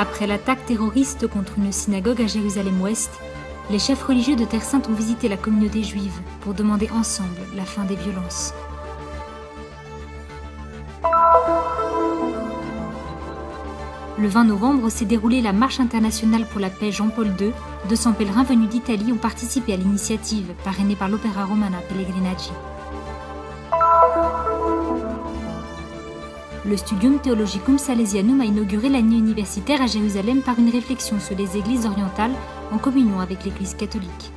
Après l'attaque terroriste contre une synagogue à Jérusalem-Ouest, les chefs religieux de Terre Sainte ont visité la communauté juive pour demander ensemble la fin des violences. Le 20 novembre s'est déroulée la Marche internationale pour la paix Jean-Paul II. 200 pèlerins venus d'Italie ont participé à l'initiative, parrainée par l'Opera Romana Pellegrinaggi. Le Studium Theologicum Salesianum a inauguré l'année universitaire à Jérusalem par une réflexion sur les églises orientales en communion avec l'Église catholique.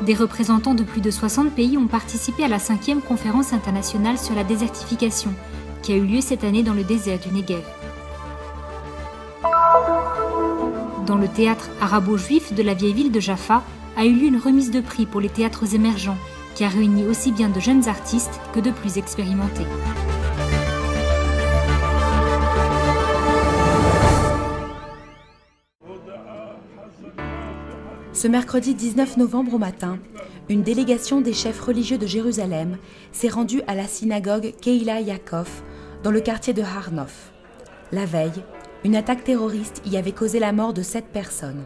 Des représentants de plus de 60 pays ont participé à la 5e conférence internationale sur la désertification, qui a eu lieu cette année dans le désert du Negev. Dans le théâtre arabo-juif de la vieille ville de Jaffa, a eu lieu une remise de prix pour les théâtres émergents, qui a réuni aussi bien de jeunes artistes que de plus expérimentés. Ce mercredi 19 novembre au matin, une délégation des chefs religieux de Jérusalem s'est rendue à la synagogue Kehila Yaakov dans le quartier de Har Nof. La veille, une attaque terroriste y avait causé la mort de 7 personnes.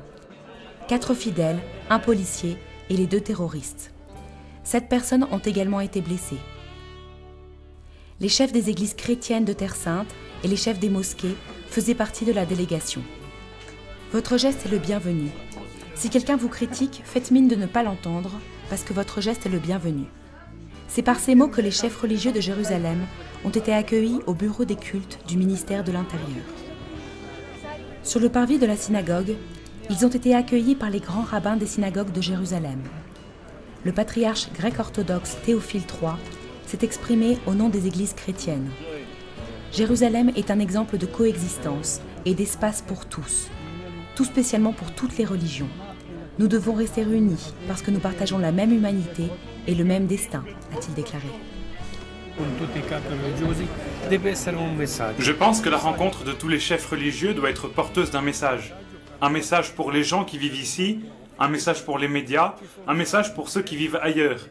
4 fidèles, un policier et les 2 terroristes. 7 personnes ont également été blessées. Les chefs des églises chrétiennes de Terre Sainte et les chefs des mosquées faisaient partie de la délégation. Votre geste est le bienvenu. Si quelqu'un vous critique, faites mine de ne pas l'entendre, parce que votre geste est le bienvenu. C'est par ces mots que les chefs religieux de Jérusalem ont été accueillis au bureau des cultes du ministère de l'Intérieur. Sur le parvis de la synagogue, ils ont été accueillis par les grands rabbins des synagogues de Jérusalem. Le patriarche grec-orthodoxe Théophile III s'est exprimé au nom des églises chrétiennes. Jérusalem est un exemple de coexistence et d'espace pour tous, tout spécialement pour toutes les religions. Nous devons rester unis parce que nous partageons la même humanité et le même destin, a-t-il déclaré. Je pense que la rencontre de tous les chefs religieux doit être porteuse d'un message. Un message pour les gens qui vivent ici, un message pour les médias, un message pour ceux qui vivent ailleurs.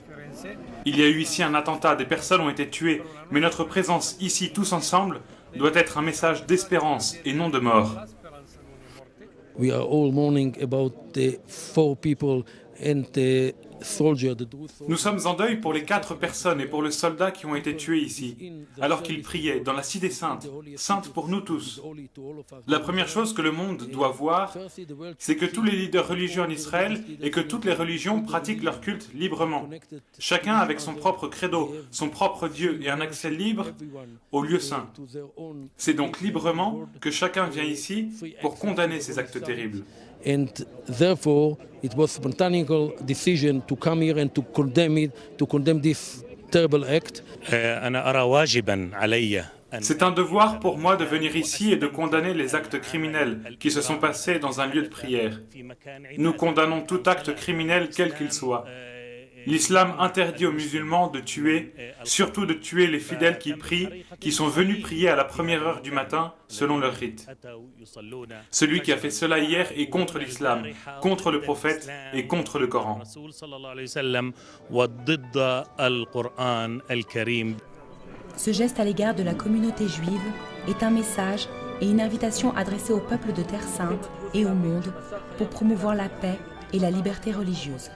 Il y a eu ici un attentat, des personnes ont été tuées, mais notre présence ici tous ensemble doit être un message d'espérance et non de mort. We are all mourning about the 4 people and the soldier. Nous sommes en deuil pour les 4 personnes et pour le soldat qui ont été tués ici, alors qu'ils priaient dans la Cité Sainte, sainte pour nous tous. La première chose que le monde doit voir, c'est que tous les leaders religieux en Israël et que toutes les religions pratiquent leur culte librement. Chacun avec son propre credo, son propre Dieu et un accès libre au lieu saint. C'est donc librement que chacun vient ici pour condamner ces actes terribles. And therefore, it was a spontaneous decision to come here and to condemn this terrible act. C'est un devoir pour moi de venir ici et de condamner les actes criminels qui se sont passés dans un lieu de prière. Nous condamnons tout acte criminel quel qu'il soit. L'islam interdit aux musulmans de tuer, surtout de tuer les fidèles qui prient, qui sont venus prier à la première heure du matin, selon leur rite. Celui qui a fait cela hier est contre l'islam, contre le prophète et contre le Coran. Ce geste à l'égard de la communauté juive est un message et une invitation adressée au peuple de Terre Sainte et au monde pour promouvoir la paix et la liberté religieuse.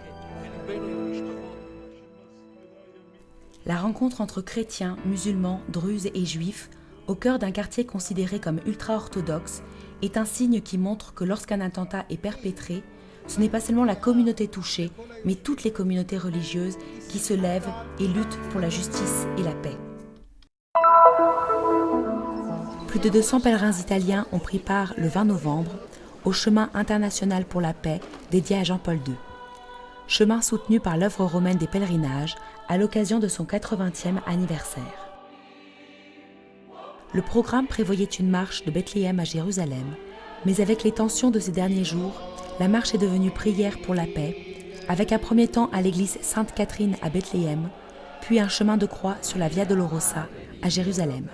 La rencontre entre chrétiens, musulmans, druzes et juifs, au cœur d'un quartier considéré comme ultra-orthodoxe, est un signe qui montre que lorsqu'un attentat est perpétré, ce n'est pas seulement la communauté touchée, mais toutes les communautés religieuses qui se lèvent et luttent pour la justice et la paix. Plus de 200 pèlerins italiens ont pris part le 20 novembre au chemin international pour la paix dédié à Jean-Paul II. Chemin soutenu par l'œuvre romaine des pèlerinages à l'occasion de son 80e anniversaire. Le programme prévoyait une marche de Bethléem à Jérusalem, mais avec les tensions de ces derniers jours, la marche est devenue prière pour la paix, avec un premier temps à l'église Sainte-Catherine à Bethléem, puis un chemin de croix sur la Via Dolorosa à Jérusalem.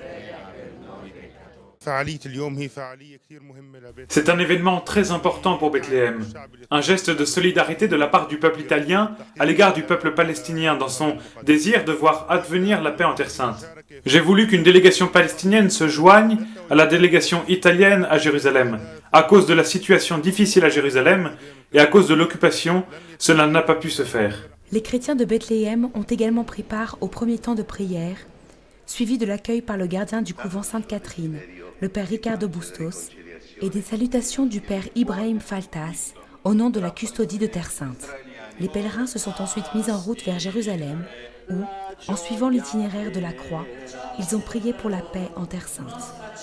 C'est un événement très important pour Bethléem, un geste de solidarité de la part du peuple italien à l'égard du peuple palestinien dans son désir de voir advenir la paix en Terre Sainte. J'ai voulu qu'une délégation palestinienne se joigne à la délégation italienne à Jérusalem. À cause de la situation difficile à Jérusalem et à cause de l'occupation, cela n'a pas pu se faire. Les chrétiens de Bethléem ont également pris part au premier temps de prière, suivi de l'accueil par le gardien du couvent Sainte-Catherine, le père Ricardo Bustos, et des salutations du père Ibrahim Faltas au nom de la custodie de Terre Sainte. Les pèlerins se sont ensuite mis en route vers Jérusalem où, en suivant l'itinéraire de la croix, ils ont prié pour la paix en Terre Sainte.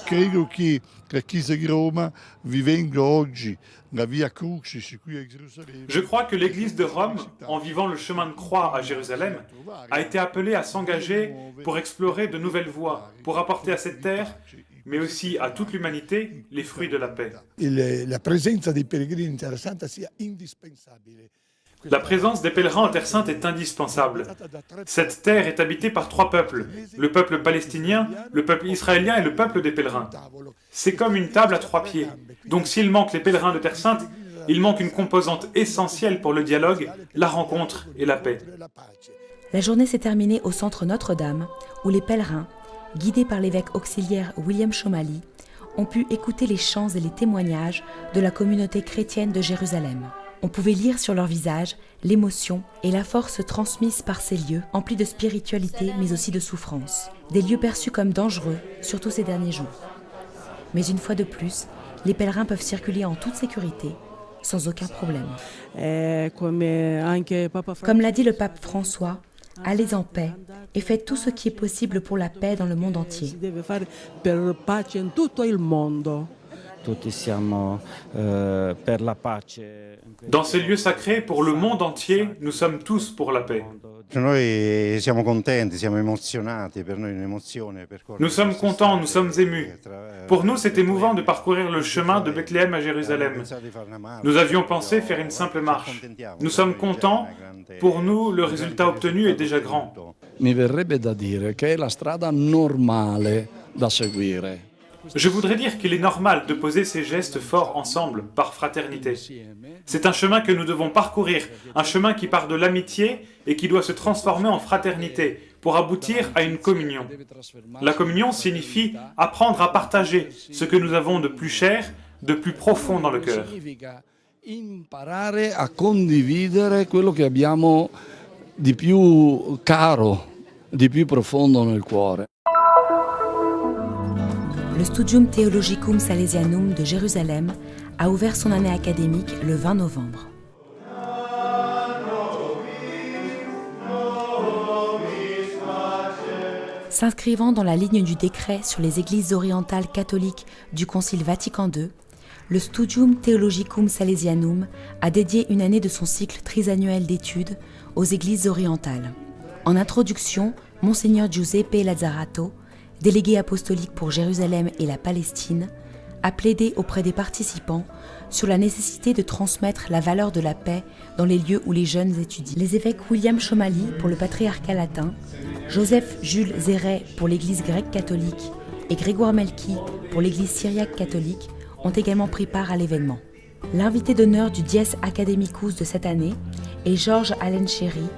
Credo che la Chiesa di Roma, vivendo oggi la via Crucis qui est Jérusalem. Je crois que l'Église de Rome, en vivant le chemin de croix à Jérusalem, a été appelée à s'engager pour explorer de nouvelles voies, pour apporter à cette terre, mais aussi à toute l'humanité, les fruits de la paix. La presenza dei pellegrini in Terra Santa sia indispensabile. La présence des pèlerins en Terre Sainte est indispensable. Cette terre est habitée par 3 peuples, le peuple palestinien, le peuple israélien et le peuple des pèlerins. C'est comme une table à 3 pieds. Donc s'il manque les pèlerins de Terre Sainte, il manque une composante essentielle pour le dialogue, la rencontre et la paix. La journée s'est terminée au centre Notre-Dame, où les pèlerins, guidés par l'évêque auxiliaire William Chomali, ont pu écouter les chants et les témoignages de la communauté chrétienne de Jérusalem. On pouvait lire sur leur visage l'émotion et la force transmises par ces lieux, emplis de spiritualité mais aussi de souffrance. Des lieux perçus comme dangereux, surtout ces derniers jours. Mais une fois de plus, les pèlerins peuvent circuler en toute sécurité, sans aucun problème. Comme l'a dit le pape François, allez en paix et faites tout ce qui est possible pour la paix dans le monde entier. Dans ces lieux sacrés, pour le monde entier, nous sommes tous pour la paix. Nous sommes contents, nous sommes émus. Pour nous, c'est émouvant de parcourir le chemin de Bethléem à Jérusalem. Nous avions pensé faire une simple marche. Nous sommes contents. Pour nous, le résultat obtenu est déjà grand. Mi verrebbe da dire che è la strada normale da seguire. Je voudrais dire qu'il est normal de poser ces gestes forts ensemble, par fraternité. C'est un chemin que nous devons parcourir, un chemin qui part de l'amitié et qui doit se transformer en fraternité pour aboutir à une communion. La communion signifie apprendre à partager ce que nous avons de plus cher, de plus profond dans le cœur. Imparare a condividere quello che abbiamo di più caro, di più profondo nel cuore. Le Studium Theologicum Salesianum de Jérusalem a ouvert son année académique le 20 novembre. S'inscrivant dans la ligne du décret sur les églises orientales catholiques du Concile Vatican II, le Studium Theologicum Salesianum a dédié une année de son cycle trisannuel d'études aux églises orientales. En introduction, Monseigneur Giuseppe Lazzarato, délégué apostolique pour Jérusalem et la Palestine, a plaidé auprès des participants sur la nécessité de transmettre la valeur de la paix dans les lieux où les jeunes étudient. Les évêques William Chomali pour le patriarcat latin, Joseph Jules Zéret pour l'église grecque catholique et Grégoire Melki pour l'église syriaque catholique ont également pris part à l'événement. L'invité d'honneur du Dies Academicus de cette année est Georges Allen Chéry,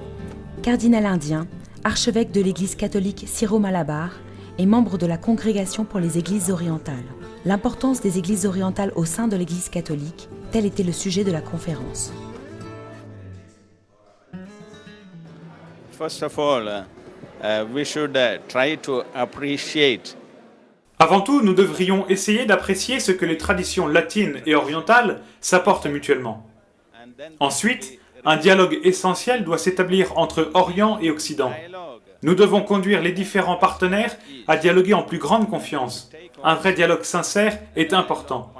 cardinal indien, archevêque de l'église catholique Syro-Malabar et membre de la Congrégation pour les Églises orientales. L'importance des Églises orientales au sein de l'Église catholique, tel était le sujet de la conférence. First of all, we should try to appreciate. Avant tout, nous devrions essayer d'apprécier ce que les traditions latines et orientales s'apportent mutuellement. Ensuite, un dialogue essentiel doit s'établir entre Orient et Occident. Nous devons conduire les différents partenaires à dialoguer en plus grande confiance. Un vrai dialogue sincère est important.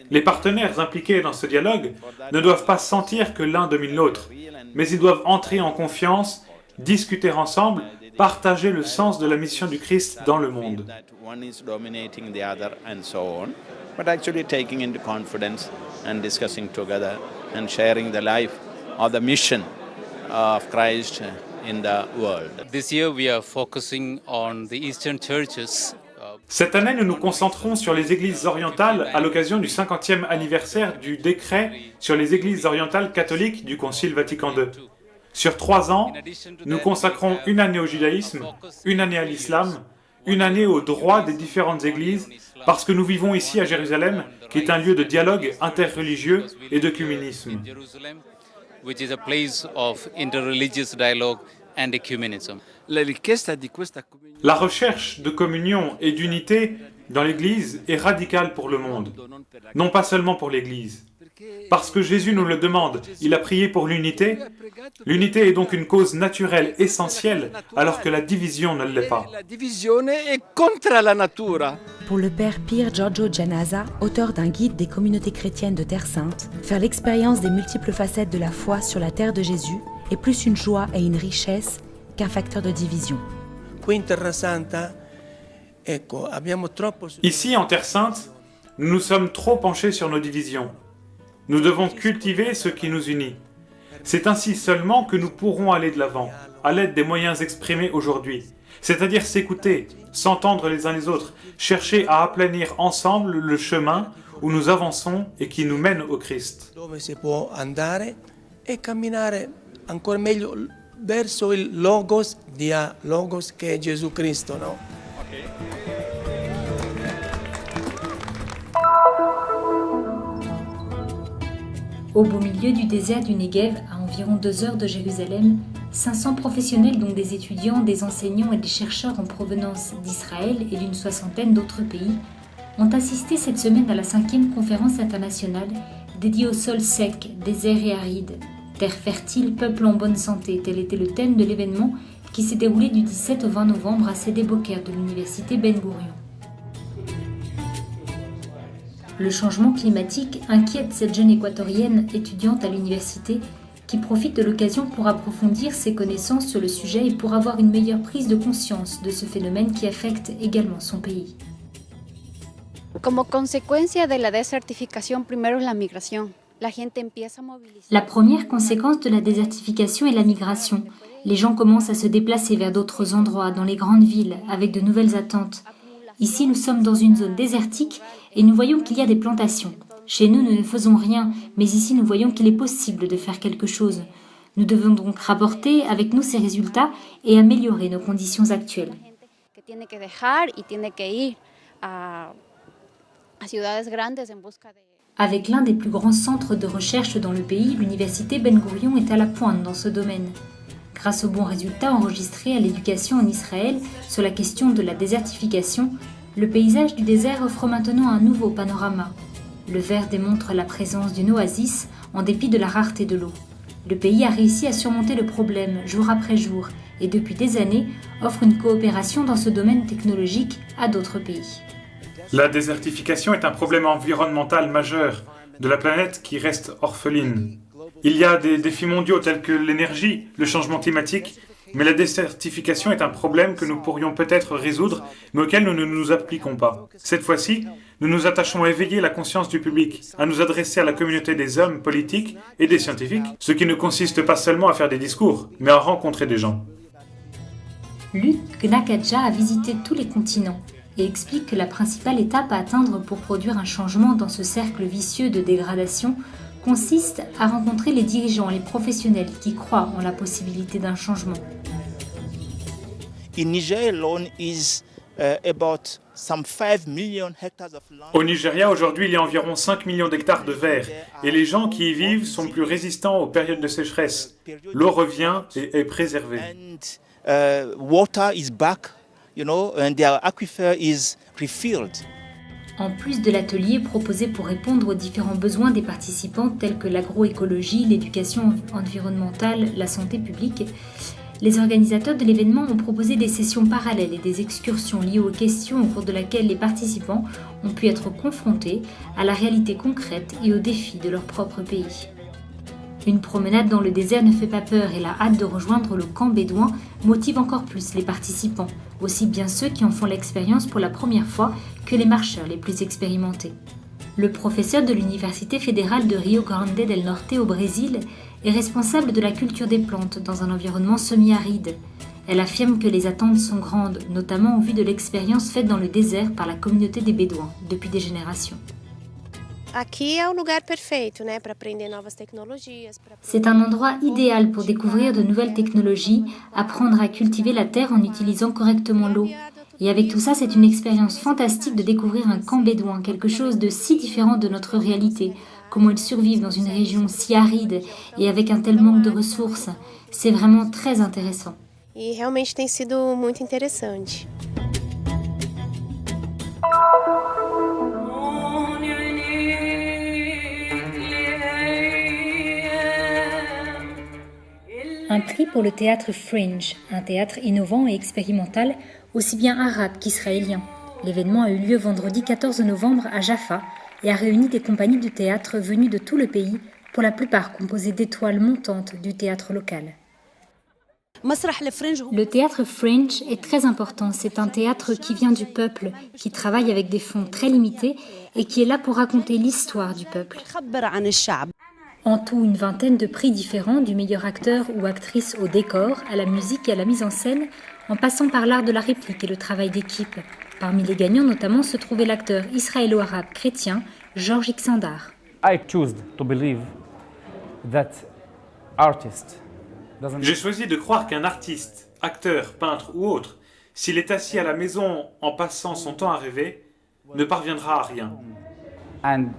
Les partenaires impliqués dans ce dialogue ne doivent pas sentir que l'un domine l'autre, mais ils doivent entrer en confiance, discuter ensemble, partager le sens de la mission du Christ dans le monde. In the world. This year we are focusing on the Eastern churches Cette année, nous nous concentrons sur les églises orientales à l'occasion du 50e anniversaire du décret sur les églises orientales catholiques du Concile Vatican II. Sur 3 ans, nous consacrons une année au judaïsme, une année à l'islam, une année aux droits des différentes églises, parce que nous vivons ici à Jérusalem, qui est un lieu de dialogue interreligieux et d'œcuménisme. La recherche de communion et d'unité dans l'Église est radicale pour le monde, non pas seulement pour l'Église. Parce que Jésus nous le demande, il a prié pour l'unité. L'unité est donc une cause naturelle essentielle, alors que la division ne l'est pas. Pour le père Pier Giorgio Giannasa, auteur d'un guide des communautés chrétiennes de Terre Sainte, faire l'expérience des multiples facettes de la foi sur la terre de Jésus est plus une joie et une richesse qu'un facteur de division. Ici, en Terre Sainte, nous nous sommes trop penchés sur nos divisions. Nous devons cultiver ce qui nous unit. C'est ainsi seulement que nous pourrons aller de l'avant, à l'aide des moyens exprimés aujourd'hui. C'est-à-dire s'écouter, s'entendre les uns les autres, chercher à aplanir ensemble le chemin où nous avançons et qui nous mène au Christ. Ancora meglio verso il logos dia logos che è Gesù Cristo, no? Au beau milieu du désert du Negev, à environ 2 heures de Jérusalem, 500 professionnels, dont des étudiants, des enseignants et des chercheurs en provenance d'Israël et d'une 60aine d'autres pays, ont assisté cette semaine à la 5e conférence internationale dédiée au sol sec, désert et aride. Terre fertile, peuple en bonne santé, tel était le thème de l'événement qui s'est déroulé du 17 au 20 novembre à Sede Boker de l'université Ben Gurion. Le changement climatique inquiète cette jeune équatorienne étudiante à l'université qui profite de l'occasion pour approfondir ses connaissances sur le sujet et pour avoir une meilleure prise de conscience de ce phénomène qui affecte également son pays. Como consecuencia de la desertificación, primero es la migración. La première conséquence de la désertification est la migration. Les gens commencent à se déplacer vers d'autres endroits, dans les grandes villes, avec de nouvelles attentes. Ici, nous sommes dans une zone désertique et nous voyons qu'il y a des plantations. Chez nous, nous ne faisons rien, mais ici, nous voyons qu'il est possible de faire quelque chose. Nous devons donc rapporter avec nous ces résultats et améliorer nos conditions actuelles. Avec l'un des plus grands centres de recherche dans le pays, l'université Ben Gurion est à la pointe dans ce domaine. Grâce aux bons résultats enregistrés à l'éducation en Israël sur la question de la désertification, le paysage du désert offre maintenant un nouveau panorama. Le vert démontre la présence d'une oasis en dépit de la rareté de l'eau. Le pays a réussi à surmonter le problème jour après jour et depuis des années offre une coopération dans ce domaine technologique à d'autres pays. La désertification est un problème environnemental majeur de la planète qui reste orpheline. Il y a des défis mondiaux tels que l'énergie, le changement climatique, mais la désertification est un problème que nous pourrions peut-être résoudre, mais auquel nous ne nous appliquons pas. Cette fois-ci, nous nous attachons à éveiller la conscience du public, à nous adresser à la communauté des hommes politiques et des scientifiques, ce qui ne consiste pas seulement à faire des discours, mais à rencontrer des gens. Luc Gnakadja a visité tous les continents et explique que la principale étape à atteindre pour produire un changement dans ce cercle vicieux de dégradation consiste à rencontrer les dirigeants, les professionnels qui croient en la possibilité d'un changement. Au Nigeria, aujourd'hui, il y a environ 5 millions d'hectares de verre et les gens qui y vivent sont plus résistants aux périodes de sécheresse. L'eau revient et est préservée. Water is back, and their aquifer is refilled. En plus de l'atelier proposé pour répondre aux différents besoins des participants tels que l'agroécologie, l'éducation environnementale, la santé publique, les organisateurs de l'événement ont proposé des sessions parallèles et des excursions liées aux questions au cours de laquelle les participants ont pu être confrontés à la réalité concrète et aux défis de leur propre pays. Une promenade dans le désert ne fait pas peur et la hâte de rejoindre le camp bédouin motive encore plus les participants, aussi bien ceux qui en font l'expérience pour la première fois que les marcheurs les plus expérimentés. Le professeur de l'Université fédérale de Rio Grande del Norte au Brésil est responsable de la culture des plantes dans un environnement semi-aride. Elle affirme que les attentes sont grandes, notamment au vu de l'expérience faite dans le désert par la communauté des Bédouins depuis des générations. C'est un endroit idéal pour découvrir de nouvelles technologies, apprendre à cultiver la terre en utilisant correctement l'eau. Et avec tout ça, c'est une expérience fantastique de découvrir un camp bédouin, quelque chose de si différent de notre réalité, comment ils survivent dans une région si aride et avec un tel manque de ressources. C'est vraiment très intéressant. E realmente tem sido muito interessante. Un prix pour le théâtre Fringe, un théâtre innovant et expérimental, aussi bien arabe qu'israélien. L'événement a eu lieu vendredi 14 novembre à Jaffa et a réuni des compagnies de théâtre venues de tout le pays, pour la plupart composées d'étoiles montantes du théâtre local. Le théâtre Fringe est très important. C'est un théâtre qui vient du peuple, qui travaille avec des fonds très limités et qui est là pour raconter l'histoire du peuple. En tout, une vingtaine de prix différents, du meilleur acteur ou actrice au décor, à la musique et à la mise en scène, en passant par l'art de la réplique et le travail d'équipe. Parmi les gagnants, notamment, se trouvait l'acteur israélo-arabe chrétien Georges Ixandar. J'ai choisi de croire qu'un artiste, acteur, peintre ou autre, s'il est assis à la maison en passant son temps à rêver, ne parviendra à rien. Nous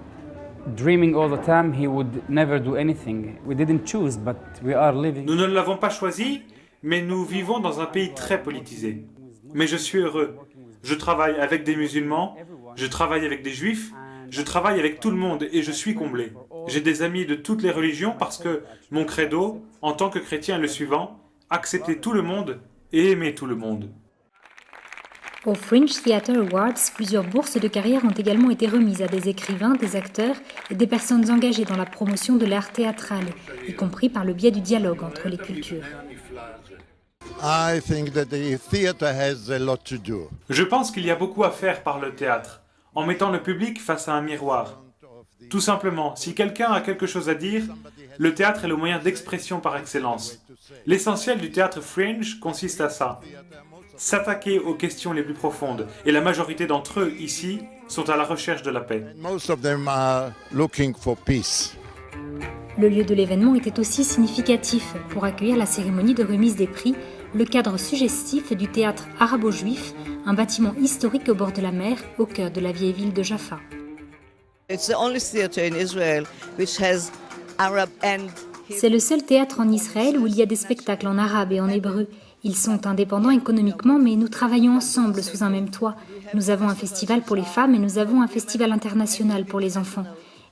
ne l'avons pas choisi, mais nous vivons dans un pays très politisé. Mais je suis heureux. Je travaille avec des musulmans, je travaille avec des juifs, je travaille avec tout le monde et je suis comblé. J'ai des amis de toutes les religions parce que mon credo, en tant que chrétien, est le suivant: accepter tout le monde et aimer tout le monde. Au Fringe Theatre Awards, plusieurs bourses de carrière ont également été remises à des écrivains, des acteurs et des personnes engagées dans la promotion de l'art théâtral, y compris par le biais du dialogue entre les cultures. Je pense qu'il y a beaucoup à faire par le théâtre, en mettant le public face à un miroir. Tout simplement, si quelqu'un a quelque chose à dire, le théâtre est le moyen d'expression par excellence. L'essentiel du théâtre Fringe consiste à ça: s'attaquer aux questions les plus profondes, et la majorité d'entre eux, ici, sont à la recherche de la paix. Le lieu de l'événement était aussi significatif. Pour accueillir la cérémonie de remise des prix, le cadre suggestif du théâtre arabo-juif, un bâtiment historique au bord de la mer, au cœur de la vieille ville de Jaffa. C'est le seul théâtre en Israël où il y a des spectacles en arabe et en hébreu. Ils sont indépendants économiquement, mais nous travaillons ensemble sous un même toit. Nous avons un festival pour les femmes et nous avons un festival international pour les enfants.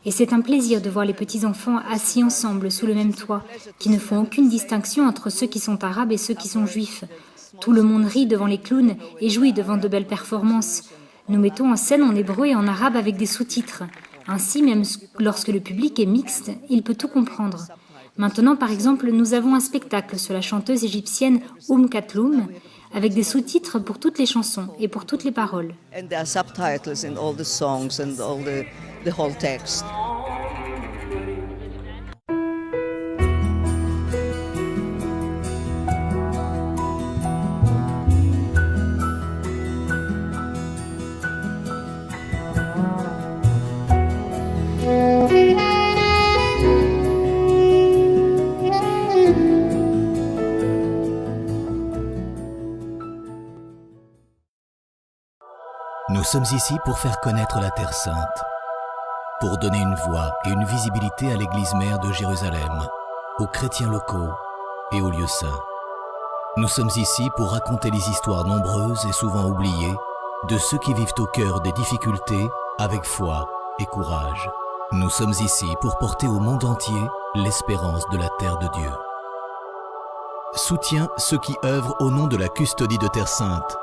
Et c'est un plaisir de voir les petits-enfants assis ensemble sous le même toit, qui ne font aucune distinction entre ceux qui sont arabes et ceux qui sont juifs. Tout le monde rit devant les clowns et jouit devant de belles performances. Nous mettons en scène en hébreu et en arabe avec des sous-titres. Ainsi, même lorsque le public est mixte, il peut tout comprendre. Maintenant, par exemple, nous avons un spectacle sur la chanteuse égyptienne Katloum, avec des sous-titres pour toutes les chansons et pour toutes les paroles. Nous sommes ici pour faire connaître la Terre Sainte, pour donner une voix et une visibilité à l'Église mère de Jérusalem, aux chrétiens locaux et aux lieux saints. Nous sommes ici pour raconter les histoires nombreuses et souvent oubliées de ceux qui vivent au cœur des difficultés avec foi et courage. Nous sommes ici pour porter au monde entier l'espérance de la terre de Dieu. Soutiens ceux qui œuvrent au nom de la custodie de Terre Sainte.